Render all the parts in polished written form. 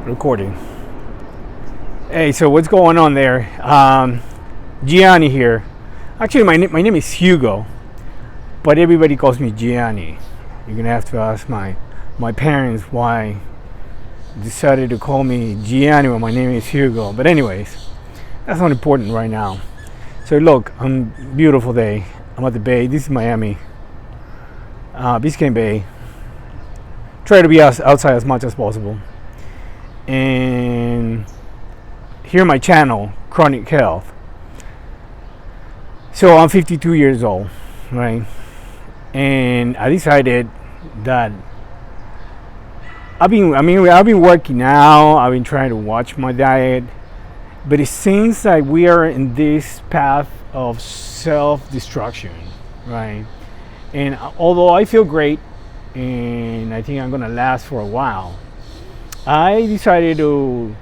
Recording. Hey, so what's going on there? Gianni here. Actually, my name is Hugo, but everybody calls me Gianni. You're gonna have to ask my parents why they decided to call me Gianni when my name is Hugo. But anyways, that's not important right now. So look, beautiful day. I'm at the bay. This is Miami, Biscayne Bay. Try to be outside as much as possible. And here my channel, Chronic Health. So I'm 52 years old, right? And I decided that I've been working out. I've been trying to watch my diet, but it seems like we are in this path of self-destruction, right? And although I feel great, and I think I'm gonna last for a while, I decided to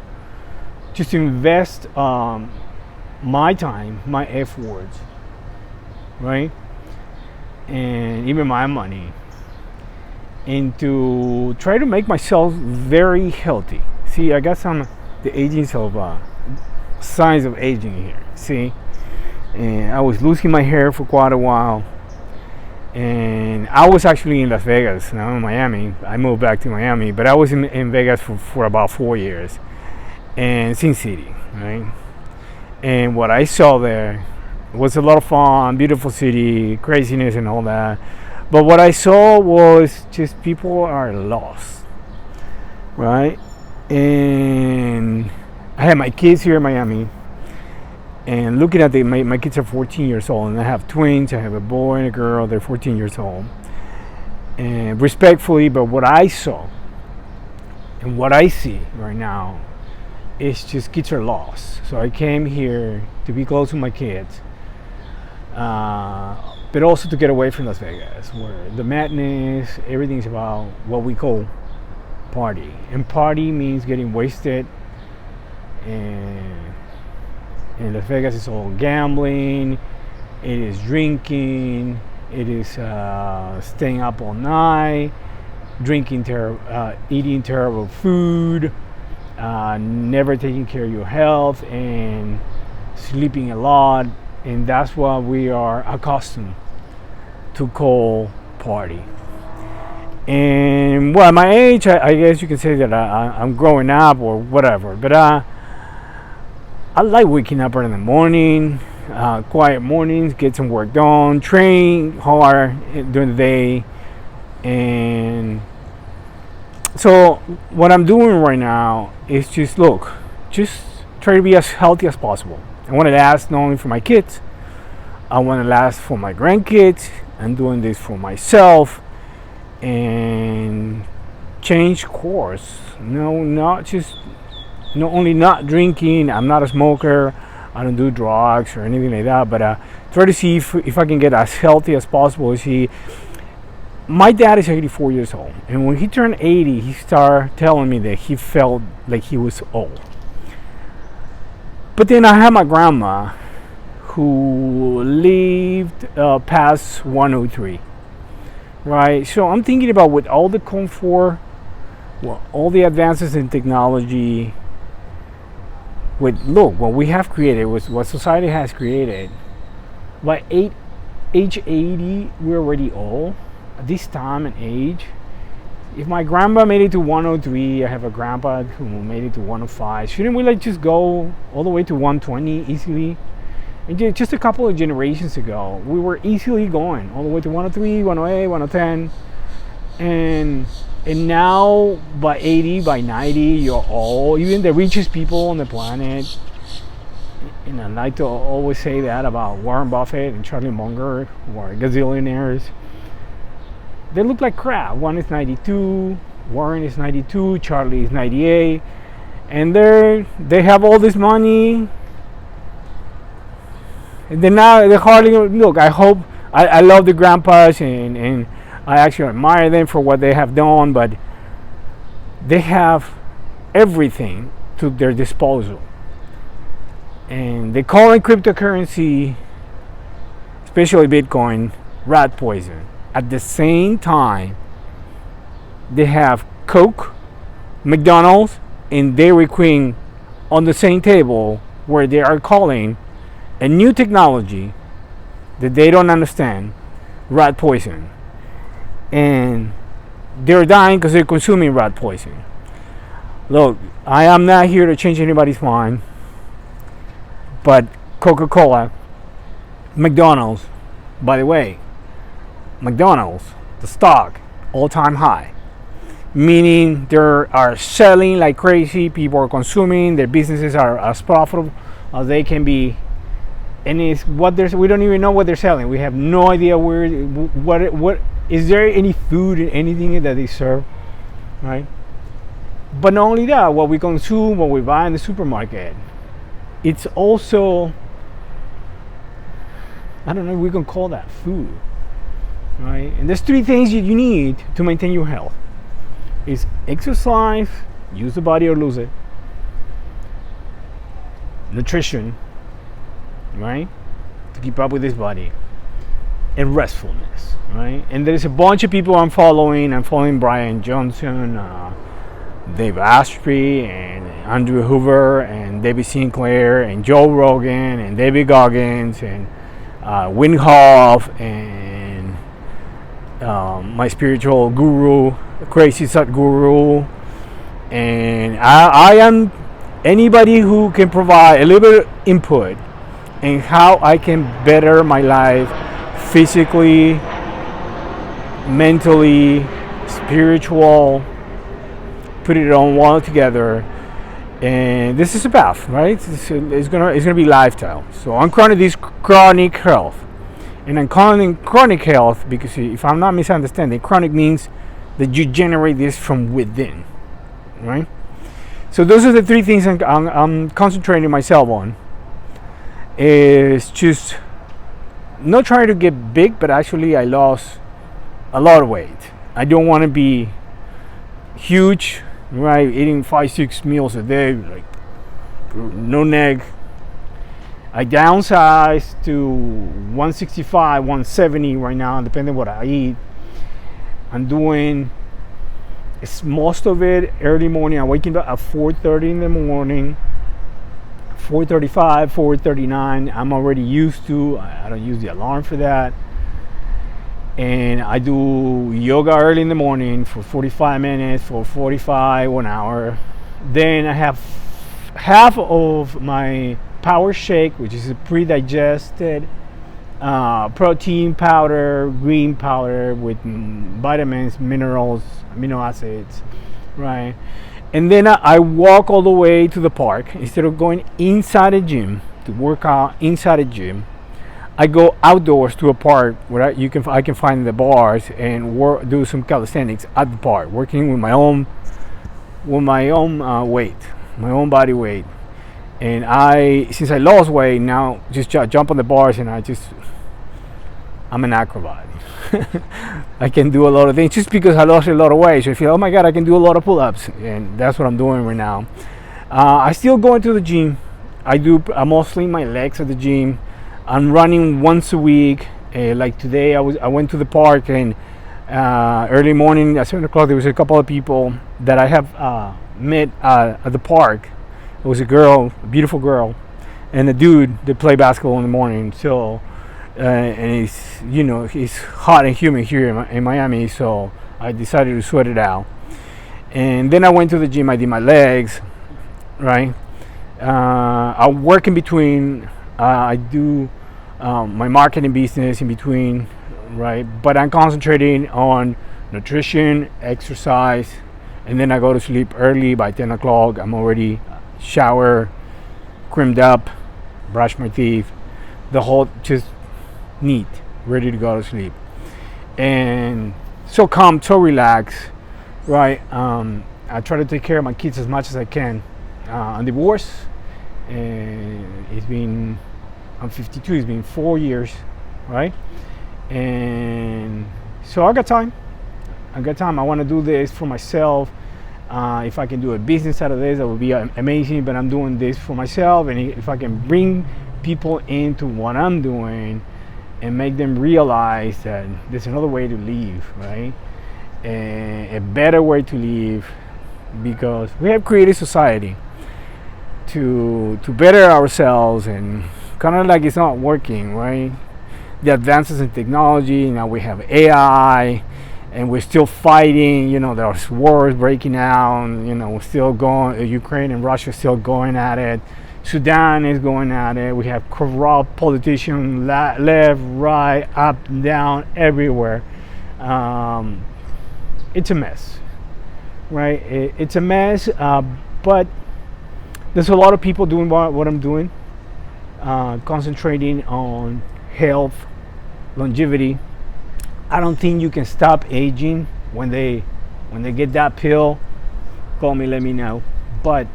just invest my time, my efforts, right, and even my money into try to make myself very healthy. See, I got the signs of aging here. See, and I was losing my hair for quite a while. And I was actually in Las Vegas, now in Miami. I moved back to Miami, but I was in Vegas for about 4 years, and Sin City, right? And what I saw there was a lot of fun, beautiful city, craziness and all that. But what I saw was just people are lost, right? And I had my kids here in Miami. And looking at my kids are 14 years old, and I have twins. I have a boy and a girl. They're 14 years old. And respectfully, but what I saw and what I see right now is just kids are lost. So I came here to be close to my kids, but also to get away from Las Vegas, where the madness, everything's about what we call party. And party means getting wasted, and in Las Vegas, it's all gambling, it is drinking, it is staying up all night, eating terrible food, never taking care of your health, and sleeping a lot. And that's what we are accustomed to call party. And well, at my age, I guess you can say that I'm growing up or whatever, but I like waking up early in the morning, quiet mornings, get some work done, train hard during the day. And so what I'm doing right now is just try to be as healthy as possible. I want to last not only for my kids, I want to last for my grandkids. I'm doing this for myself and change course. Not only not drinking, I'm not a smoker, I don't do drugs or anything like that, but try to see if I can get as healthy as possible. See, my dad is 84 years old, and when he turned 80, he started telling me that he felt like he was old. But then I had my grandma who lived past 103, right? So I'm thinking about with all the comfort, all the advances in technology, what we have created, what society has created. By age 80, we're already old. At this time and age, if my grandpa made it to 103, I have a grandpa who made it to 105. Shouldn't we just go all the way to 120 easily? And just a couple of generations ago, we were easily going all the way to 103, 108, 110, and now by 80, by 90, you're all, even the richest people on the planet. And I like to always say that about Warren Buffett and Charlie Munger, who are gazillionaires. They look like crap. One is 92, Warren is 92, Charlie is 98, and they have all this money. And then now they hardly look. I love the grandpas, and I actually admire them for what they have done, but they have everything to their disposal. And they call it cryptocurrency, especially Bitcoin, rat poison. At the same time, they have Coke, McDonald's, in Dairy Queen on the same table where they are calling a new technology that they don't understand rat poison, and they're dying because they're consuming rat poison. Look, I am not here to change anybody's mind, but Coca-Cola, McDonald's, by the way, McDonald's, the stock, all-time high, meaning they are selling like crazy, people are consuming, their businesses are as profitable as they can be, and it's what there's, we don't even know what they're selling. We have no idea what is there any food in anything that they serve, right? But not only that, what we consume, what we buy in the supermarket, it's also, I don't know if we can call that food, right? And there's three things you need to maintain your health. It's exercise, use the body or lose it, nutrition, right, to keep up with this body, and restfulness, right? And there's a bunch of people I'm following Brian Johnson, Dave Asprey, and Andrew Hoover, and David Sinclair, and Joe Rogan, and David Goggins, and Wim Hof, and my spiritual guru, Crazy Sadhguru, and I am anybody who can provide a little bit of input in how I can better my life physically, mentally, spiritual, put it on all together. And this is a path, right? It's gonna be lifestyle. So I'm calling this chronic health, and I'm calling chronic health because if I'm not misunderstanding, chronic means that you generate this from within, right? So those are the three things I'm concentrating myself on. Is just not trying to get big, but actually I lost a lot of weight. I don't want to be huge, right? Eating 5-6 meals a day, like no neck. I downsized to 165, 170 right now, depending on what I eat. I'm doing most of it early morning. I'm waking up at 4:30 in the morning, 4:35, 4:39. I'm already used to. I don't use the alarm for that. And I do yoga early in the morning for 45 minutes, for 45, 1 hour. Then I have half of my power shake, which is a pre-digested protein powder, green powder with vitamins, minerals, amino acids, right? And then I walk all the way to the park. Instead of going inside a gym to work out inside a gym, I go outdoors to a park where I can find the bars and do some calisthenics at the park, working with my own weight, my own body weight. And since I lost weight, now just jump on the bars and I'm an acrobat. I can do a lot of things just because I lost a lot of weight. So I feel, oh my God, I can do a lot of pull-ups, and that's what I'm doing right now. I still go into the gym. I mostly my legs at the gym. I'm running once a week. Like today, I went to the park, and early morning at 7 o'clock there was a couple of people that I have met at the park. It was a beautiful girl, and a dude that play basketball in the morning. So and it's hot and humid here in Miami, so I decided to sweat it out. And then I went to the gym. I did my legs, right? I work in between. I do my marketing business in between, right? But I'm concentrating on nutrition, exercise, and then I go to sleep early. By 10 o'clock, I'm already shower, creamed up, brush my teeth, the whole just neat, ready to go to sleep. And so calm, so relaxed, right? I try to take care of my kids as much as I can. I'm divorced, and I'm 52, it's been 4 years, right? And so I got time. I want to do this for myself. If I can do a business out of this, that would be amazing, but I'm doing this for myself. And if I can bring people into what I'm doing and make them realize that there's another way to live, right? A better way to live, because we have created society to better ourselves, and kind of like it's not working, right? The advances in technology, now we have AI, and we're still fighting. There's wars breaking out. We're still going. Ukraine and Russia still going at it. Sudan is going at it. We have corrupt politicians left, right, up, down, everywhere. It's a mess, right? It's a mess, but there's a lot of people doing what I'm doing, concentrating on health, longevity. I don't think you can stop aging when they get that pill. Call me, let me know. But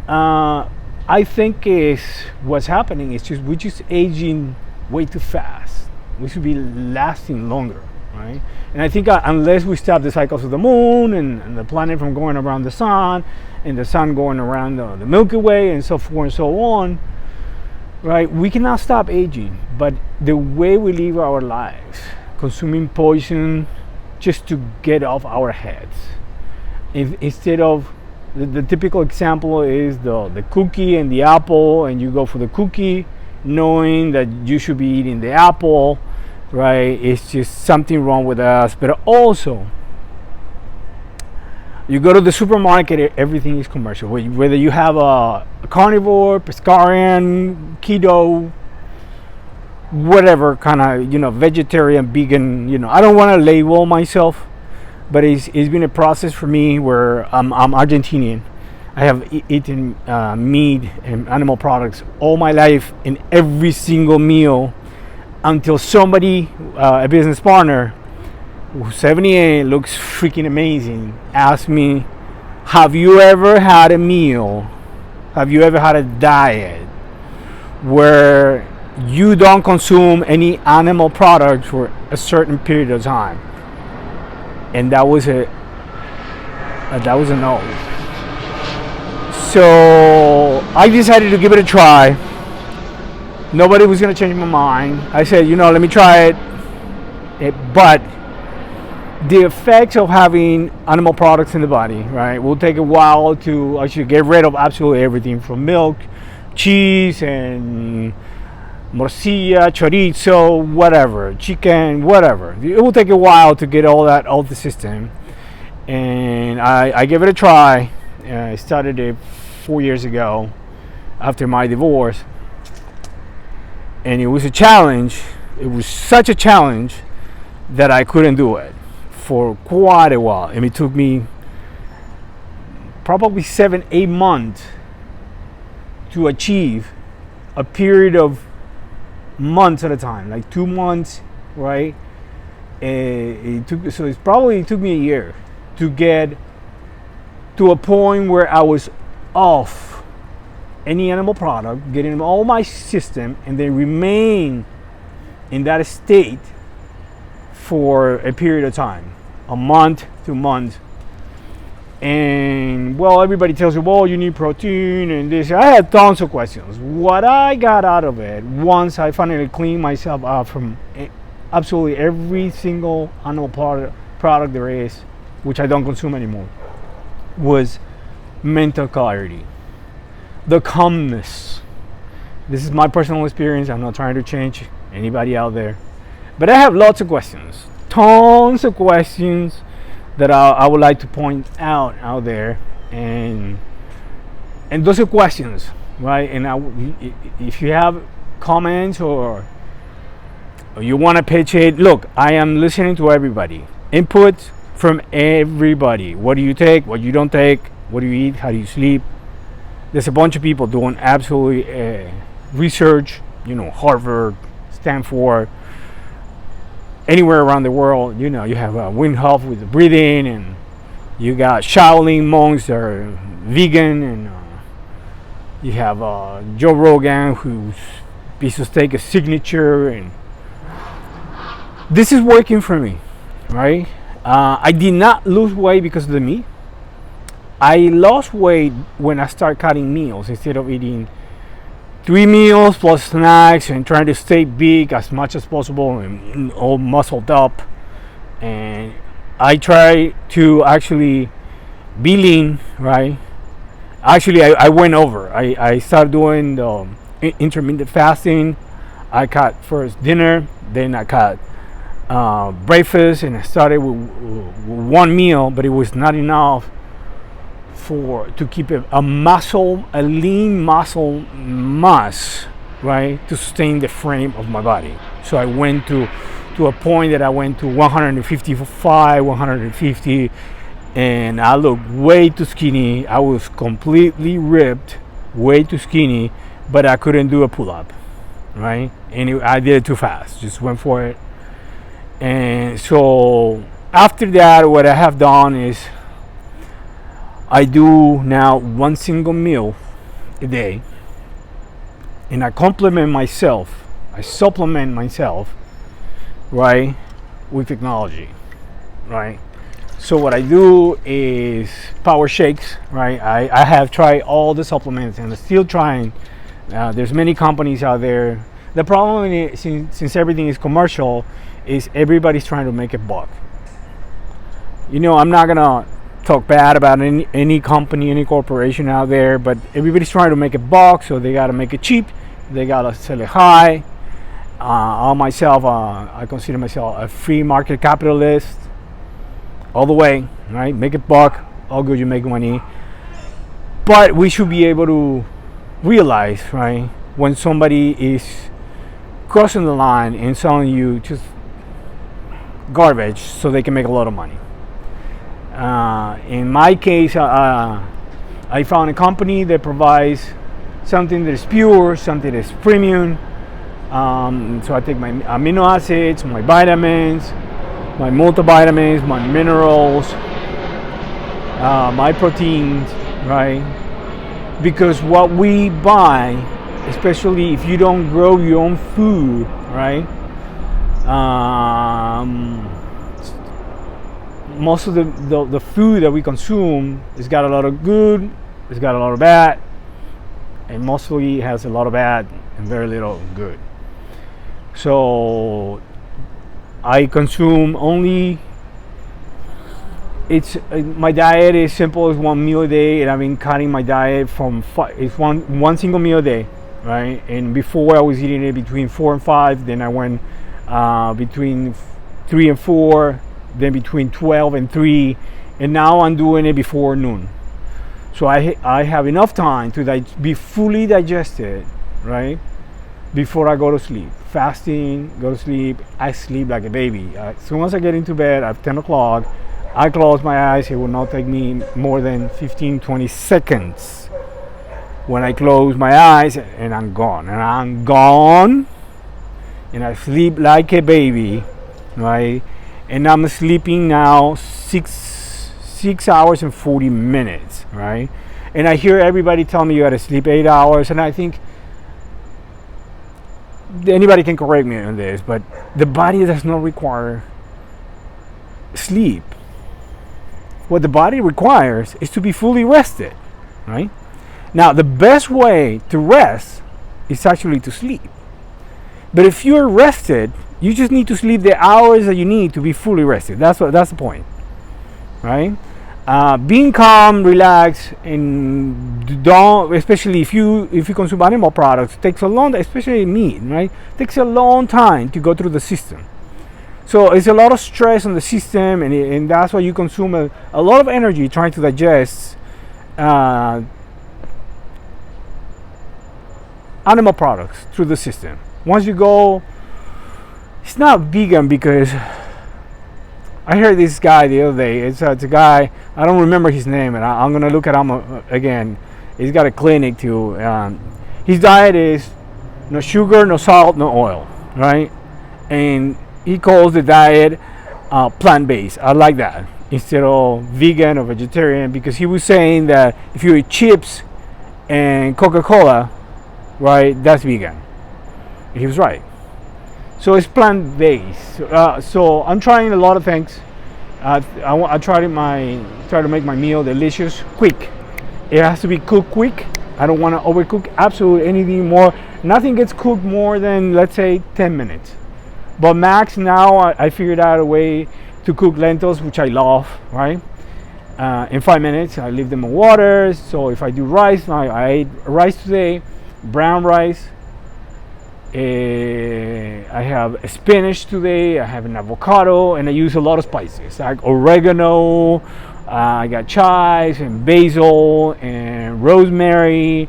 I think what's happening is we're just aging way too fast. We should be lasting longer, right? And I think unless we stop the cycles of the moon and the planet from going around the sun, and the sun going around the Milky Way, and so forth and so on, right? We cannot stop aging. But the way we live our lives, consuming poison just to get off our heads, instead of the typical example is the cookie and the apple, and you go for the cookie knowing that you should be eating the apple, right? It's just something wrong with us. But also, you go to the supermarket, everything is commercial. Whether you have a carnivore, pescatarian, keto, whatever kind of, vegetarian, vegan, I don't want to label myself, but it's been a process for me where I'm Argentinian. I have eaten meat and animal products all my life in every single meal, until somebody, a business partner, who's 78, looks freaking amazing, asked me, have you ever had a meal, have you ever had a diet where you don't consume any animal products for a certain period of time? And that was a no. So I decided to give it a try. Nobody was going to change my mind. I said, let me try it. But the effects of having animal products in the body, right, will take a while to actually get rid of absolutely everything from milk, cheese, and morcilla, chorizo, whatever, chicken, whatever. It will take a while to get all that out of the system. And I gave it a try. I started it 4 years ago after my divorce. And it was a challenge. It was such a challenge that I couldn't do it for quite a while. And it took me probably 7-8 months to achieve a period of months at a time, like 2 months, right? It took me a year to get to a point where I was off any animal product, getting all my system, and then remain in that state for a period of time, a month, 2 months. And well, everybody tells you, well, you need protein and this. I had tons of questions. What I got out of it, once I finally cleaned myself up from absolutely every single animal product there is, which I don't consume anymore, was mental clarity, the calmness. This is my personal experience. I'm not trying to change anybody out there, but I have lots of questions, tons of questions that I would like to point out there, and those are questions, right? And if you have comments or you want to pitch it, look, I am listening to everybody, input from everybody. What do you take? What you don't take? What do you eat? How do you sleep? There's a bunch of people doing absolutely research, Harvard, Stanford, anywhere around the world. You have Wim Hof with the breathing, and you got Shaolin monks that are vegan, and you have Joe Rogan, whose piece of steak is signature, and this is working for me, right? I did not lose weight because of the meat. I lost weight when I started cutting meals instead of eating 3 meals plus snacks and trying to stay big as much as possible and all muscled up. And I try to actually be lean, right? Actually, I went over. I started doing the intermittent fasting. I cut first dinner, then I cut breakfast, and I started with one meal, but it was not enough to keep a lean muscle mass, right, to sustain the frame of my body. So I went to a point that I went to 155, 150, and I looked way too skinny. I was completely ripped, way too skinny, but I couldn't do a pull-up, right? And I did it too fast, just went for it. And so after that, what I have done is I do now one single meal a day, and I supplement myself, right, with technology, right? So what I do is power shakes, right? I have tried all the supplements and I'm still trying. There's many companies out there. The problem is, since everything is commercial, is everybody's trying to make a buck. I'm not gonna talk bad about any company, any corporation out there, but everybody's trying to make a buck, so they gotta make it cheap. They gotta sell it high. I consider myself a free market capitalist all the way, right? Make a buck, all good, you make money. But we should be able to realize, right, when somebody is crossing the line and selling you just garbage so they can make a lot of money. In my case, I found a company that provides something that is pure, something that is premium. So I take my amino acids, my vitamins, my multivitamins, my minerals, my proteins, right? Because what we buy, especially if you don't grow your own food, right? Most of the food that we consume has got a lot of good, it's got a lot of bad, and mostly has a lot of bad and very little good. So I consume only, my diet is simple as one meal a day, and I've been cutting my diet from it's one single meal a day, right? And before I was eating it between 4 and 5, then I went between 3 and 4, then between 12 and 3, and now I'm doing it before noon. So I have enough time to be fully digested, right, before I go to sleep. Fasting, go to sleep, I sleep like a baby. As soon as I get into bed at 10 o'clock, I close my eyes. It will not take me more than 15-20 seconds when I close my eyes, and I'm gone. And I sleep like a baby, right? And I'm sleeping now 6 hours and 40 minutes, right? And I hear everybody tell me you gotta sleep 8 hours, and I think anybody can correct me on this, but the body does not require sleep. What the body requires is to be fully rested, right? Now, the best way to rest is actually to sleep. But if you're rested, you just need to sleep the hours that you need to be fully rested. That's the point, right? Being calm, relaxed, and don't, especially if you consume animal products, takes a long, especially meat, right? Takes a long time to go through the system. So it's a lot of stress on the system, and that's why you consume a lot of energy trying to digest animal products through the system. Once you go, it's not vegan, because I heard this guy the other day. It's a guy, I don't remember his name, and I'm gonna look at him again. He's got a clinic too. His diet is no sugar, no salt, no oil, right? And he calls the diet plant-based. I like that, instead of vegan or vegetarian, because he was saying that if you eat chips and Coca-Cola, right, that's vegan. He was right. So it's plant-based. So I'm trying a lot of things. I try to make my meal delicious, quick. It has to be cooked quick. I don't want to overcook absolutely anything more. Nothing gets cooked more than, let's say, 10 minutes. But max, now I figured out a way to cook lentils, which I love, right? In 5 minutes. I leave them in water. So if I do rice, I ate rice today, brown rice. I have spinach today. I have an avocado, and I use a lot of spices like oregano. I got chives and basil and rosemary,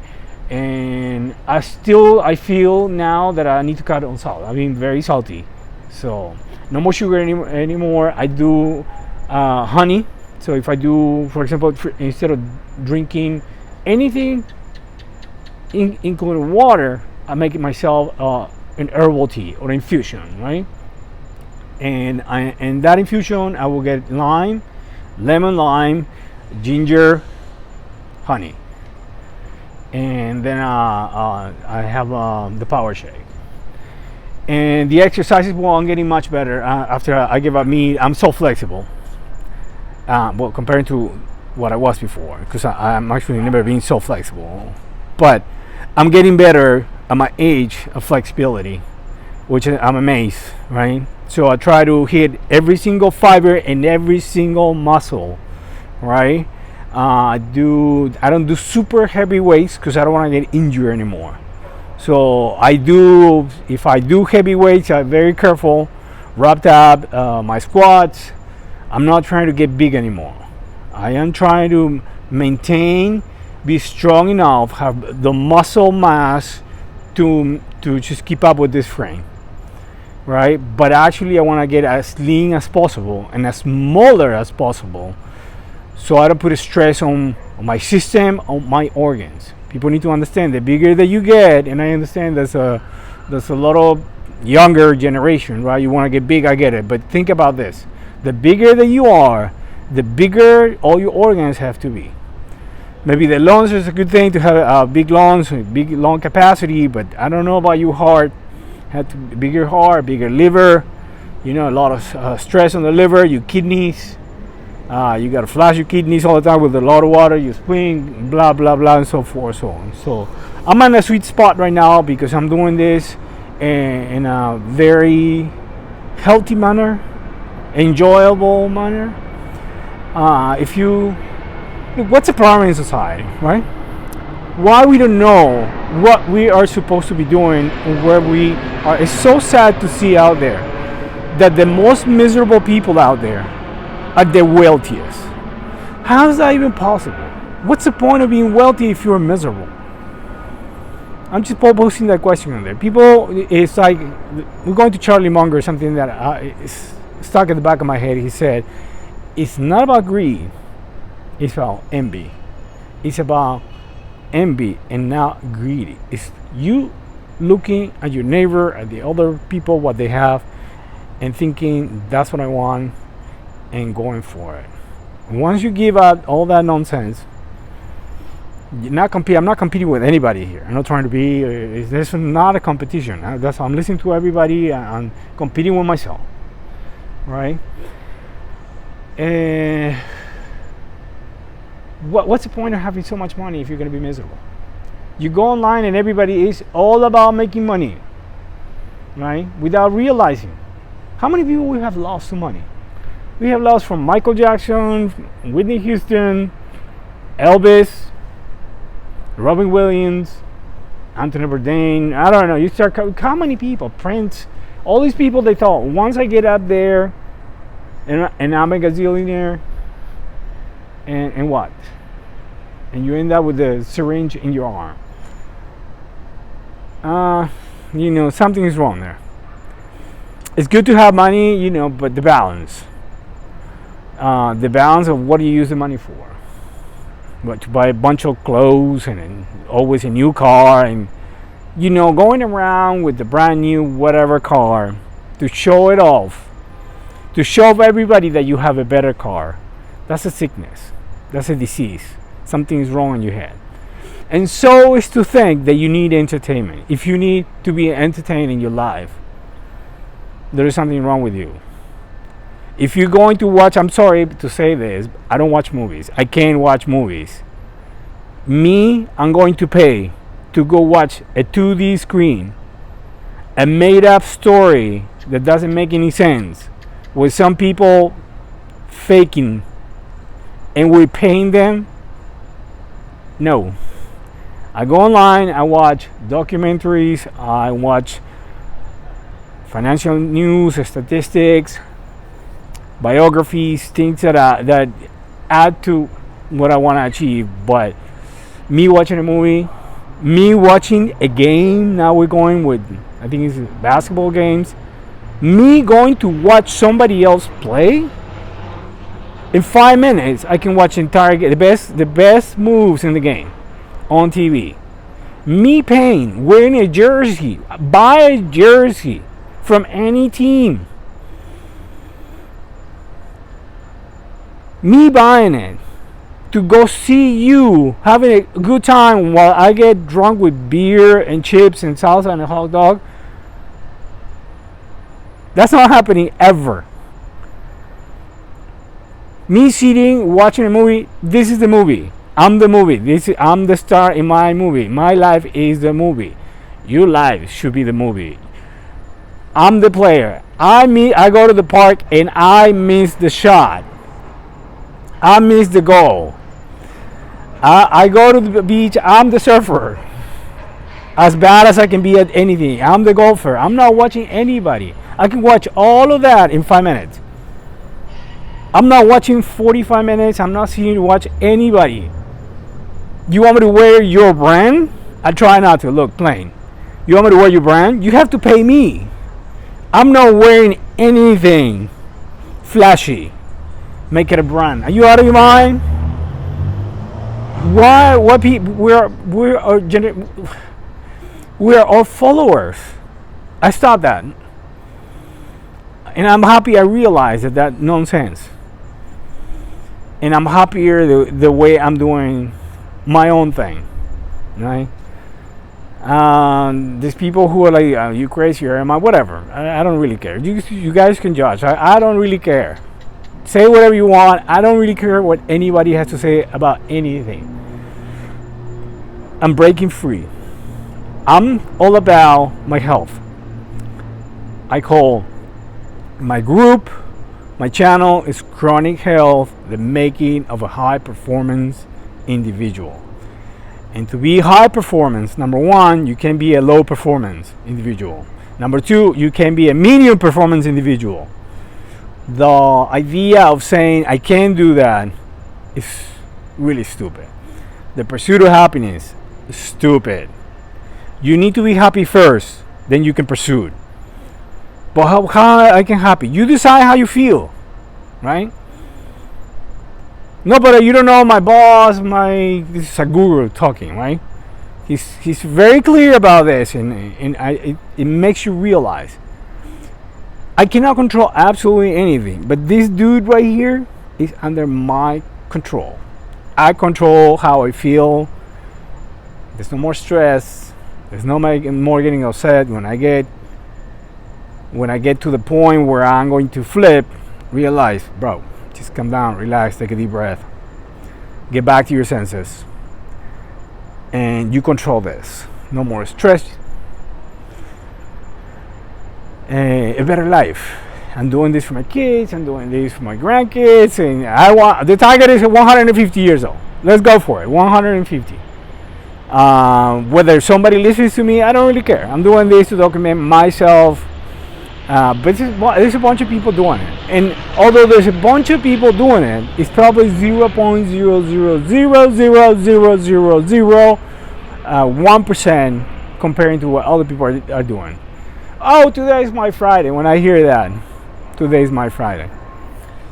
and I feel now that I need to cut on salt. I've been very salty, so no more sugar anymore. I do honey. So if I do, for example, instead of drinking anything, including water, I make it myself an herbal tea or infusion, right? And that infusion, I will get lemon, lime, ginger, honey, and then I have the power shake. And the exercises, well, I'm getting much better after I give up meat. I'm so flexible. Well, compared to what I was before, because I'm actually never been so flexible. But I'm getting better at my age of flexibility, which I'm amazed, right? So I try to hit every single fiber and every single muscle, right? I don't do super heavy weights because I don't want to get injured anymore. So if I do heavy weights, I'm very careful. Wrapped up my squats. I'm not trying to get big anymore. I am trying to maintain, be strong enough, have the muscle mass to just keep up with this frame, right? But actually I want to get as lean as possible and as smaller as possible, so I don't put a stress on my system, on my organs. People need to understand, the bigger that you get, and I understand there's a lot of younger generation, right? You want to get big, I get it, but think about this. The bigger that you are, the bigger all your organs have to be. Maybe the lungs is a good thing to have big lungs, big lung capacity, but I don't know about your heart. Have to be bigger heart, bigger liver. A lot of stress on the liver, your kidneys. You got to flush your kidneys all the time with a lot of water, your spleen, blah, blah, blah, and so forth, so on. So I'm in a sweet spot right now because I'm doing this in a very healthy manner, enjoyable manner. What's the problem in society, right? Why we don't know what we are supposed to be doing and where we are. It's so sad to see out there that the most miserable people out there are the wealthiest. How is that even possible? What's the point of being wealthy if you're miserable? I'm just posing that question in there. People, it's like, we're going to Charlie Munger, something that is stuck in the back of my head. He said, it's not about greed, it's about envy. It's about envy and not greedy. It's you looking at your neighbor, at the other people, what they have, and thinking, that's what I want, and going for it. Once you give up all that nonsense, I'm not competing with anybody here. I'm not trying to be. This is not a competition. I'm listening to everybody. I'm competing with myself, right? And what's the point of having so much money if you're going to be miserable? You go online and everybody is all about making money, right? Without realizing how many people we have lost to money. We have lost from Michael Jackson, Whitney Houston, Elvis, Robin Williams, Anthony Bourdain. I don't know. You start how many people? Prince. All these people, they thought, once I get up there and I'm a gazillionaire, and what? And you end up with a syringe in your arm. Something is wrong there. It's good to have money, but the balance. The balance of what do you use the money for? But to buy a bunch of clothes and always a new car and going around with the brand new whatever car to show it off, to show everybody that you have a better car. That's a sickness. That's a disease. Something is wrong in your head. And so is to think that you need entertainment. If you need to be entertained in your life, there is something wrong with you. If you're going to watch, I'm sorry to say this, I don't watch movies. I can't watch movies. I'm going to pay to go watch a 2D screen, a made-up story that doesn't make any sense, with some people faking and we're paying them? No. I go online, I watch documentaries, I watch financial news, statistics, biographies, things that add to what I want to achieve. But me watching a movie, me watching a game, now we're going with, I think it's basketball games, me going to watch somebody else play. In 5 minutes, I can watch the best moves in the game on TV. Me paying, wearing a jersey, buy a jersey from any team. Me buying it to go see you having a good time while I get drunk with beer and chips and salsa and a hot dog. That's not happening ever. Me sitting, watching a movie, this is the movie. I'm the movie. I'm the star in my movie. My life is the movie. Your life should be the movie. I'm the player. I go to the park and I miss the shot. I miss the goal. I go to the beach. I'm the surfer. As bad as I can be at anything. I'm the golfer. I'm not watching anybody. I can watch all of that in 5 minutes. I'm not watching 45 minutes. I'm not seeing you watch anybody. You want me to wear your brand? I try not to. Look, plain. You want me to wear your brand? You have to pay me. I'm not wearing anything flashy. Make it a brand. Are you out of your mind? Why? What people? We're all followers. I stopped that, and I'm happy I realized that nonsense. And I'm happier the way I'm doing my own thing, right? There's people who are like, you crazy or am I? Whatever. I don't really care. You guys can judge. I don't really care. Say whatever you want. I don't really care what anybody has to say about anything. I'm breaking free. I'm all about my health. I call my group, my channel is Chronic Health, the making of a high performance individual. And to be high performance, number one, you can be a low performance individual. Number two, you can be a medium performance individual. The idea of saying I can't do that is really stupid. The pursuit of happiness is stupid. You need to be happy first, then you can pursue it. But how I can happy? You decide how you feel, right? No, but you don't know my boss. This is a guru talking, right? He's very clear about this, and it makes you realize I cannot control absolutely anything. But this dude right here is under my control. I control how I feel. There's no more stress. There's no more getting upset when I get to the point where I'm going to flip. Realize, bro, just come down, relax, take a deep breath, get back to your senses, and you control this. No more stress. A better life. I'm doing this for my kids. I'm doing this for my grandkids, and the target is 150 years old. Let's go for it. 150. Whether somebody listens to me, I don't really care. I'm doing this to document myself. But there's a bunch of people doing it, and although there's a bunch of people doing it, it's probably 0.0000001% comparing to what other people are doing. Oh, today is my Friday. When I hear that, today is my Friday.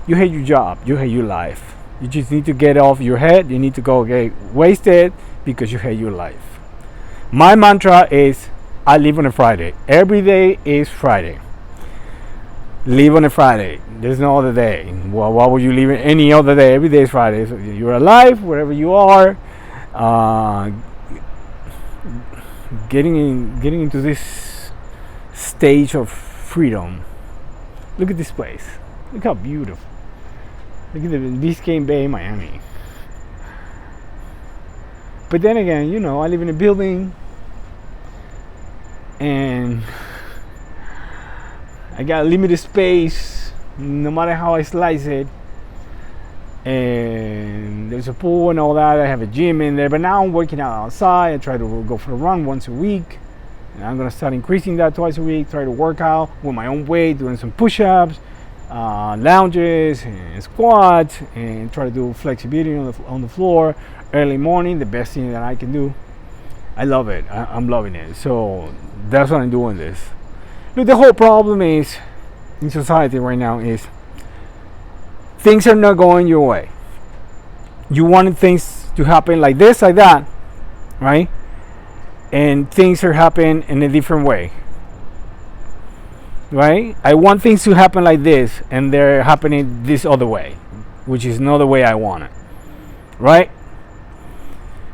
You hate your job. You hate your life. You just need to get off your head. You need to go get wasted because you hate your life. My mantra is I live on a Friday. Every day is Friday. Live on a Friday. There's no other day. Well, why would you live any other day? Every day is Friday. So you're alive wherever you are. Getting into this stage of freedom. Look at this place. Look how beautiful. Look at the Biscayne Bay, Miami. But then again, I live in a building, and I got limited space. No matter how I slice it, and there's a pool and all that. I have a gym in there, but now I'm working out outside. I try to go for a run once a week, and I'm gonna start increasing that twice a week. Try to work out with my own weight, doing some push-ups, lounges, and squats, and try to do flexibility on the floor early morning. The best thing that I can do. I love it. I'm loving it. So that's what I'm doing this. Look, the whole problem is in society right now is things are not going your way. You wanted things to happen like this, like that, right? And things are happening in a different way, right? I want things to happen like this, and they're happening this other way, which is not the way I want it, right?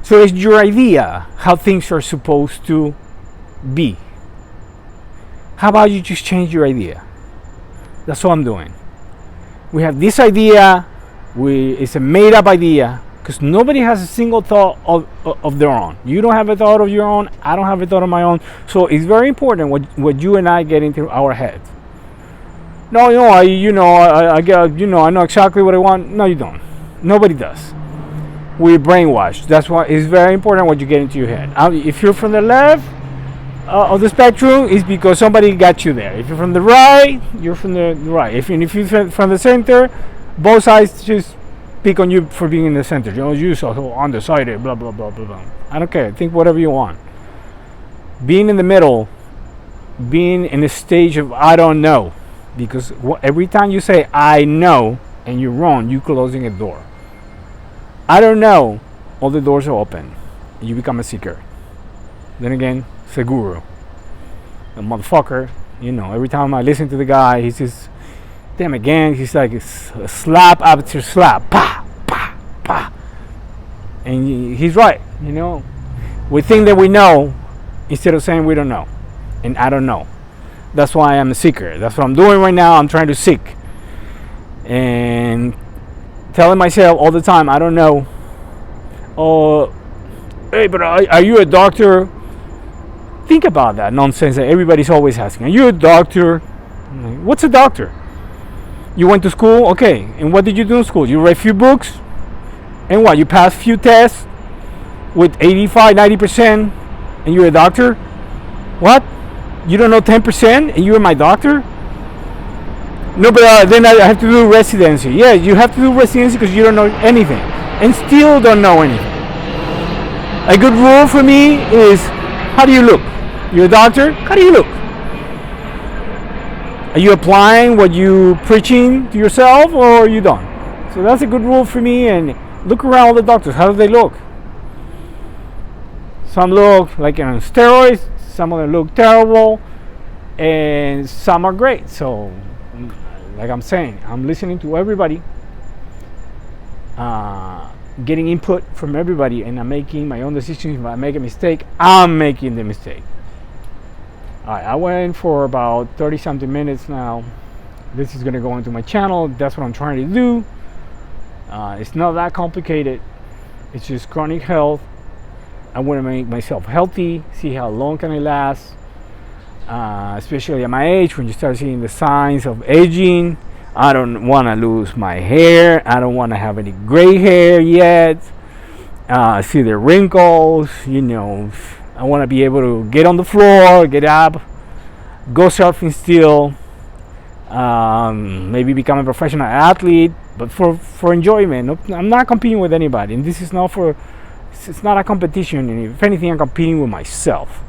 So it's your idea how things are supposed to be. How about you just change your idea? That's what I'm doing. We have this idea, it's a made up idea, because nobody has a single thought of their own. You don't have a thought of your own, I don't have a thought of my own. So it's very important what you and I get into our heads. No, I know exactly what I want. No, you don't. Nobody does. We're brainwashed. That's why it's very important what you get into your head. If you're from the left of the spectrum, it's because somebody got you there. If you're from the right, you're from the right. If you're from the center, both sides just pick on you for being in the center. You're so undecided, blah, blah, blah, blah, blah. I don't care. Think whatever you want. Being in the middle, being in a stage of I don't know. Because every time you say I know and you're wrong, you're closing a door. I don't know, all the doors are open. You become a seeker. Then again, seguro. A motherfucker, every time I listen to the guy, he says, damn again, he's like a slap after slap. Pa, pa, pa. And he's right, We think that we know instead of saying we don't know. And I don't know. That's why I'm a seeker. That's what I'm doing right now. I'm trying to seek. And telling myself all the time, I don't know. Oh, hey, but are you a doctor? Think about that nonsense that everybody's always asking. Are you a doctor? What's a doctor? You went to school? Okay. And what did you do in school? You read a few books? And what? You passed a few tests with 85, 90%? And you're a doctor? What? You don't know 10% and you're my doctor? No, but then I have to do residency. Yeah, you have to do residency because you don't know anything and still don't know anything. A good rule for me is, how do you look? You're a doctor? How do you look? Are you applying what you preaching to yourself or you don't? So that's a good rule for me. And look around all the doctors. How do they look? Some look like on steroids. Some of them look terrible. And some are great. So like I'm saying, I'm listening to everybody, getting input from everybody, and I'm making my own decisions. If I make a mistake, I'm making the mistake. All right, I went for about 30 something minutes now. This is going to go into my channel. That's what I'm trying to do. It's not that complicated. It's just chronic health. I want to make myself healthy, see how long can I last. Especially at my age, when you start seeing the signs of aging. I don't want to lose my hair. I don't want to have any gray hair yet. See the wrinkles. I want to be able to get on the floor, get up, go surfing still. Maybe become a professional athlete, but for enjoyment. I'm not competing with anybody, and this is not for. It's not a competition. And if anything, I'm competing with myself.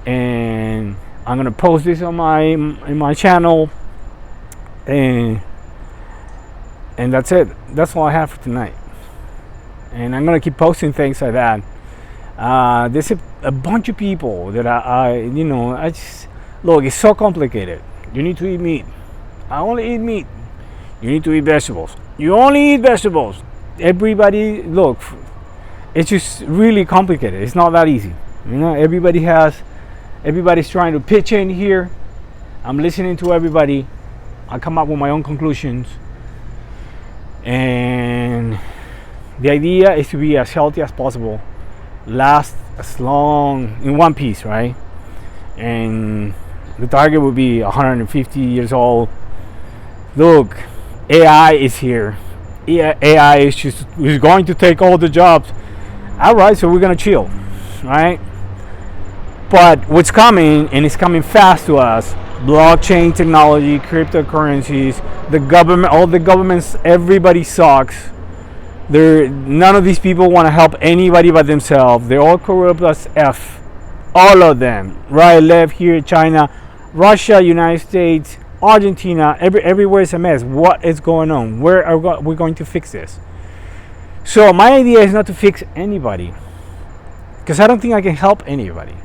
And I'm gonna post this on my channel, and that's it. That's all I have for tonight. And I'm gonna keep posting things like that. There's a bunch of people that I just look. It's so complicated. You need to eat meat. I only eat meat. You need to eat vegetables. You only eat vegetables. Everybody, look. It's just really complicated. It's not that easy. Everybody's trying to pitch in here. I'm listening to everybody. I come up with my own conclusions. And the idea is to be as healthy as possible. Last as long in one piece, right? And the target would be 150 years old. Look, AI is here. yeah, AI is going to take all the jobs. All right, so we're gonna chill, right? But what's coming, and it's coming fast to us, blockchain technology, cryptocurrencies, the government, all the governments, everybody sucks. None of these people want to help anybody but themselves. They're all corrupt as F. All of them. Right, left, here, China, Russia, United States, Argentina, everywhere is a mess. What is going on? Where are we going to fix this? So my idea is not to fix anybody, because I don't think I can help anybody.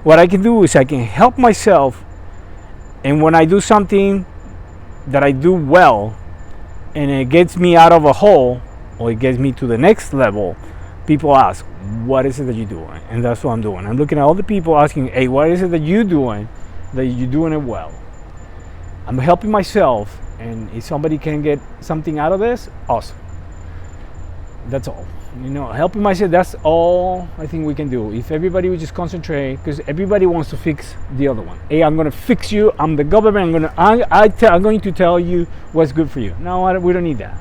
What I can do is I can help myself, and when I do something that I do well, and it gets me out of a hole, or it gets me to the next level, people ask, what is it that you're doing? And that's what I'm doing. I'm looking at all the people asking, hey, what is it that you're doing, that you're doing it well? I'm helping myself, and if somebody can get something out of this, awesome. That's all. Helping myself, that's all I think we can do. If everybody would just concentrate, because everybody wants to fix the other one. Hey, I'm going to fix you. I'm the government. I'm going to tell you what's good for you. No, we don't need that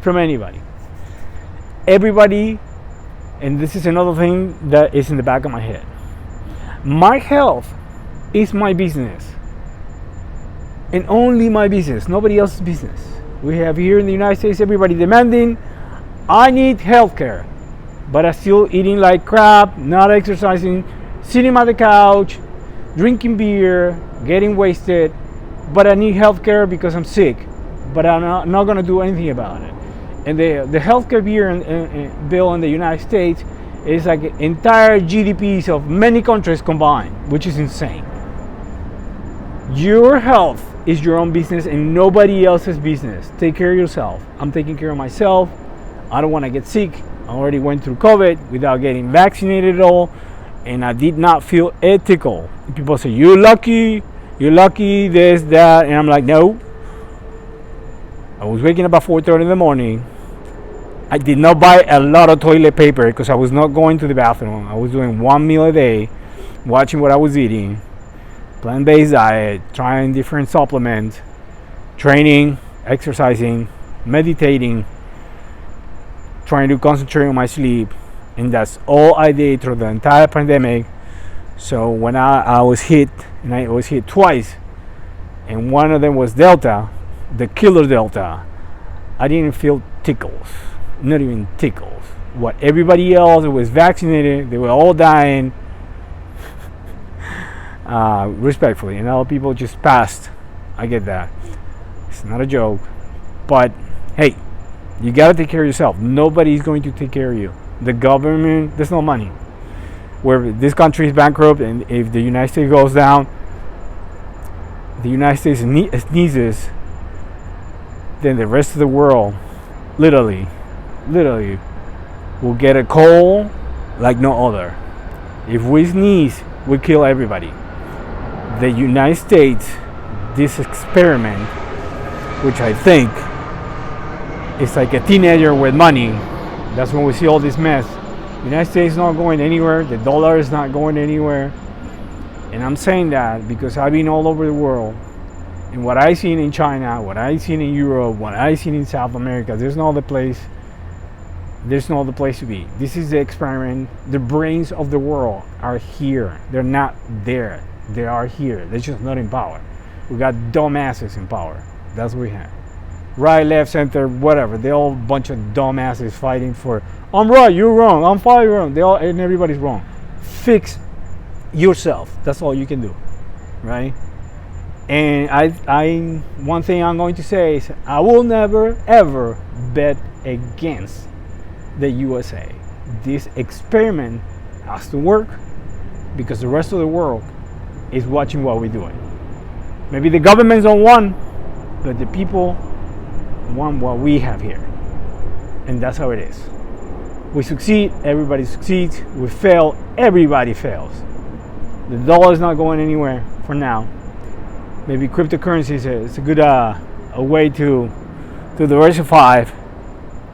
from anybody. Everybody, and this is another thing that is in the back of my head. My health is my business, and only my business, nobody else's business. We have here in the United States everybody demanding, I need healthcare, but I'm still eating like crap, not exercising, sitting on the couch, drinking beer, getting wasted, but I need healthcare because I'm sick, but I'm not going to do anything about it. And the healthcare bill in the United States is like entire GDPs of many countries combined, which is insane. Your health is your own business and nobody else's business. Take care of yourself. I'm taking care of myself. I don't want to get sick. I already went through COVID without getting vaccinated at all, and I did not feel ethical. People say, you're lucky, this, that, and I'm like, no. I was waking up at 4:30 in the morning. I did not buy a lot of toilet paper because I was not going to the bathroom. I was doing one meal a day, watching what I was eating, plant-based diet, trying different supplements, training, exercising, meditating, trying to concentrate on my sleep, and that's all I did through the entire pandemic. So when I was hit, and I was hit twice, and one of them was Delta, the killer Delta, I didn't feel tickles. Not even tickles. What everybody else who was vaccinated, they were all dying. Respectfully, and other people just passed. I get that. It's not a joke. But hey, you gotta take care of yourself. Nobody's going to take care of you. The government, there's no money. Where this country is bankrupt, and if the United States goes down, the United States sneezes, then the rest of the world literally will get a cold like no other. If we sneeze, we kill everybody. The United States, this experiment, which I think is like a teenager with money, that's when we see all this mess. The United States is not going anywhere. The dollar is not going anywhere. And I'm saying that because I've been all over the world. And what I've seen in China, what I've seen in Europe, what I've seen in South America, there's no other place to be. This is the experiment. The brains of the world are here. They're not there. They are here. They're just not in power. We got dumbasses in power. That's what we have. Right, left, center, whatever. They're all a bunch of dumbasses fighting for, I'm right, you're wrong, I'm fine, you're wrong. And everybody's wrong. Fix yourself. That's all you can do. Right? And I one thing I'm going to say is I will never ever bet against the USA. This experiment has to work because the rest of the world is watching what we're doing. Maybe the governments don't want, but the people want what we have here. And that's how it is. We succeed, everybody succeeds. We fail, everybody fails. The dollar is not going anywhere for now. Maybe cryptocurrency is a good a way to diversify.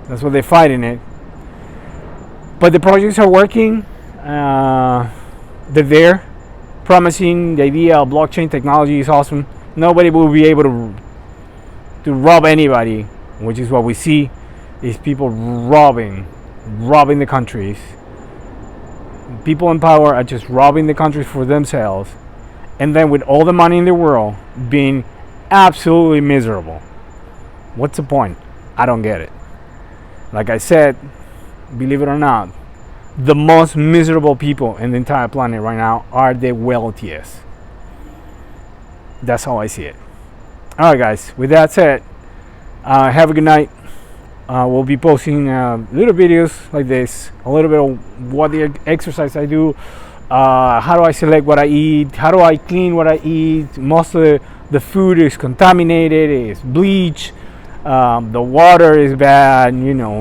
That's what they're fighting it. But the projects are working. They're there, promising. The idea of blockchain technology is awesome. Nobody will be able to rob anybody, which is what we see. is people robbing the countries. People in power are just robbing the countries for themselves, and then with all the money in the world being absolutely miserable. What's the point? I don't get it. Like I said, believe it or not, the most miserable people in the entire planet right now are the wealthiest. That's how I see it. Alright guys, with that said, have a good night. We'll be posting little videos like this, a little bit of what the exercise I do, how do I select what I eat, how do I clean what I eat. Most of the food is contaminated, it's bleach, the water is bad,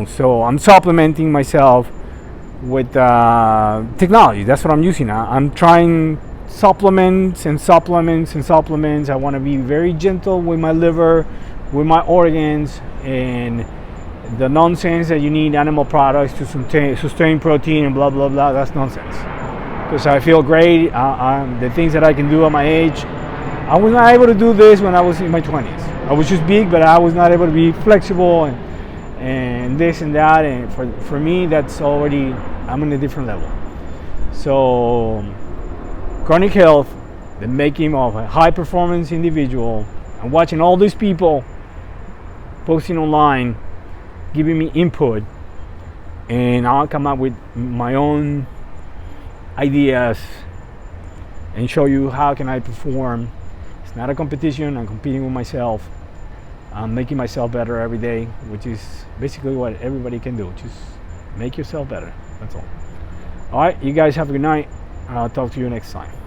so I'm supplementing myself with technology. That's what I'm using. I'm trying supplements and supplements and supplements. I want to be very gentle with my liver, with my organs, and the nonsense that you need animal products to sustain protein and blah blah blah, that's nonsense. Because I feel great. The things that I can do at my age, I was not able to do this when I was in my 20s. I was just big, but I was not able to be flexible and this and that. And for me, that's already, I'm on a different level. So chronic health, the making of a high performance individual, and watching all these people posting online, giving me input, and I'll come up with my own ideas and show you how can I perform. It's not a competition. I'm competing with myself. I'm making myself better every day, which is basically what everybody can do. Just make yourself better. That's all. All right, you guys have a good night. I'll talk to you next time.